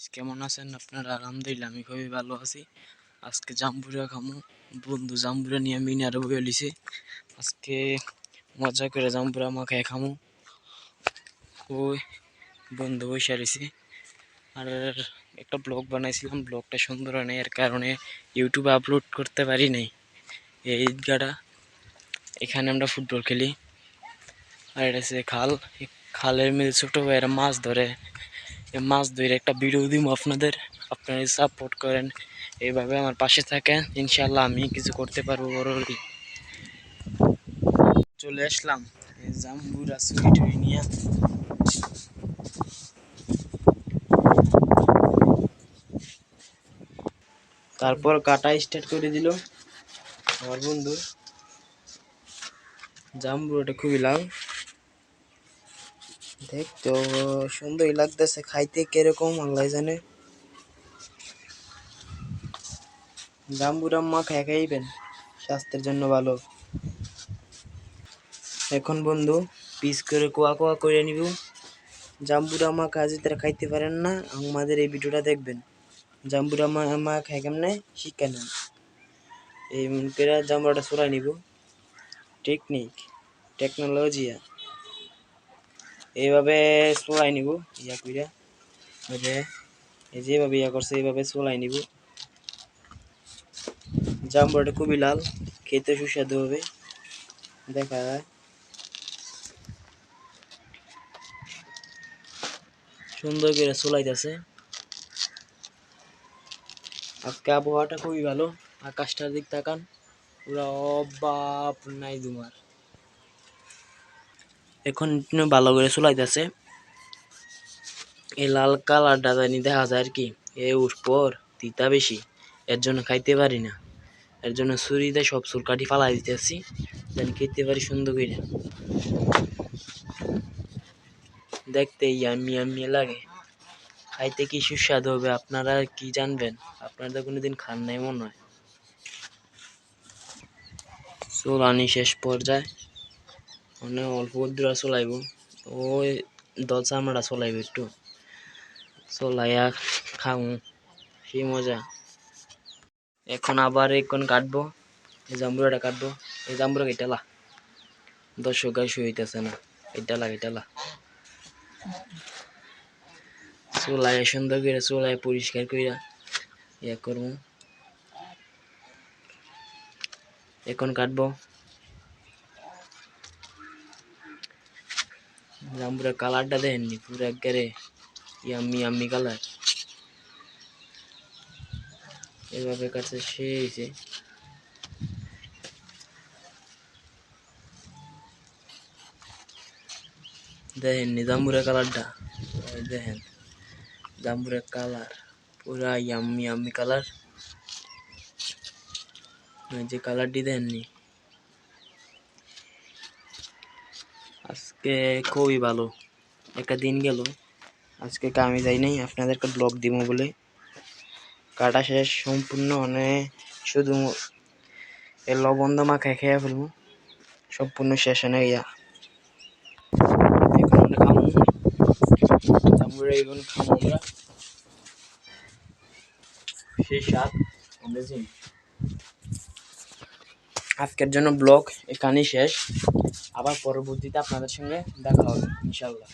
কেমন আছেন আপনারা? আলহামদুলিল্লাহ আমি খুবই ভালো আছি। আজকে জাম্বুরা খামু, বন্ধু জাম্বুরা নিয়ে মিনারে বয়ে লিছে। আজকে মজা করে জাম্বুরা মাখায় খামু। ওই বন্ধু বসে রয়েছে। আর একটা ব্লগ বানাইছিলাম, ব্লগটা সুন্দর হয় নাই, এর কারণে ইউটিউবে আপলোড করতে পারি নাই। এই ঈদগাটা এখানে আমরা ফুটবল খেলি। আর এটা হচ্ছে খাল, খালের মধ্যে ছোটো ভাইয়েরা মাছ ধরে। মাছ ধরে একটা ভিডিও দিব আপনাদের, আপনারা সাপোর্ট করেন, এইভাবে আমার পাশে থাকেন, ইনশাল্লাহ আমি কিছু করতে পারবো বড়। চলে আসলাম জাম্বুরা ছুরি টুরি নিয়ে। তারপর কাটা স্টার্ট করে দিল আমার বন্ধু। জাম্বুরাটা খুবই লাল, দেখতো সুন্দরই লাগতেছে, খাইতে কিরকম আল্লাহ জানে। জাম্বুরা মা খাইবেন, স্বাস্থ্যের জন্য ভালো। এখন বন্ধু পিস করে কোয়া কোয়া করে নিব। জাম্বুরা মা কাজে তারা খাইতে পারেন না, আমাদের এই ভিডিওটা দেখবেন। জাম্বুরা মা খাই কেমনে শিক্ষা নেন। এই মন করে জাম্বুরাটা ছড়াই নিব। টেকনোলজিয়া এইভাবে ছড়াই নিব, ইয়া কইরা এই যেভাবে ইয়া করছে এইভাবে ছড়াই নিব। জাম্বুরাটা খুবই লাল, খেতে সুস্বাদু হবে, দেখা যায়। সুন্দর করে চলাইতেছে। আজকে আবহাওয়াটা খুবই ভালো, আকাশটার দিক তাকান, পুরা অবাপ নাই তোমার। এখন ভালো করে চলাইতেছে। এই লাল কালারটা জানি দেখা যায় আর কি, এ উঠপর তিতা বেশি, এর জন্য খাইতে পারি না। এর জন্য ছুরিতে সব চুল কাটি ফালাই দিতেছি, যেন খেতে পারি সুন্দর করে। দেখতে ইয়াম্মি ইয়াম্মি লাগে, খাইতে কি সুস্বাদু হবে আপনারা কি জানবেন? আপনারা তো কোনোদিন খান নাই মনে হয়। চুলানি শেষ পর্যায়ে, মানে অল্প দূরা চলাইব, ওই দল চামড়া চলাইব একটু, চলাইয়া খামু, সেই মজা। এখন আবার এখন কাটবো, এই জাম্বুরাটা কাটবো। এই জাম্বুরা কেটালা দর্শক গাছ হইতেছে না, এটালা চুলায় সুন্দর করে চুলায় পরিষ্কার কইরা ইয়া করবো। এখন কাটবো জাম্বুরা। কালারটা দেখেননি, পুরো একবারে ইয়াম্মি ইয়াম্মি কালার। এইভাবে কাটছে সেই দেখেননি জাম্বুরা কালারটা, দেখেন জাম্বুরা কালার পুরা ইয়াম্মি ইয়াম্মি কালার। যে কালারটি দেখেননি। আজকে খুবই ভালো একটা দিন গেল। আজকে কামে যাই নাই, আপনাদেরকে ব্লগ দিব বলে। কাটা শেষ সম্পূর্ণ, মানে শুধু এর লবণ মাখায় খেয়ে ফেলবো, সম্পূর্ণ শেষ হয় না ইয়া। এখন আমরা খামু জাম্বুরা, এখন খামু আমরা, সেই স্বাদ আমরা চিনি। আজকের জন্য ব্লগ এখানেই শেষ, আবার পরবর্তীতে আপনাদের সঙ্গে দেখা হবে ইনশাল্লাহ।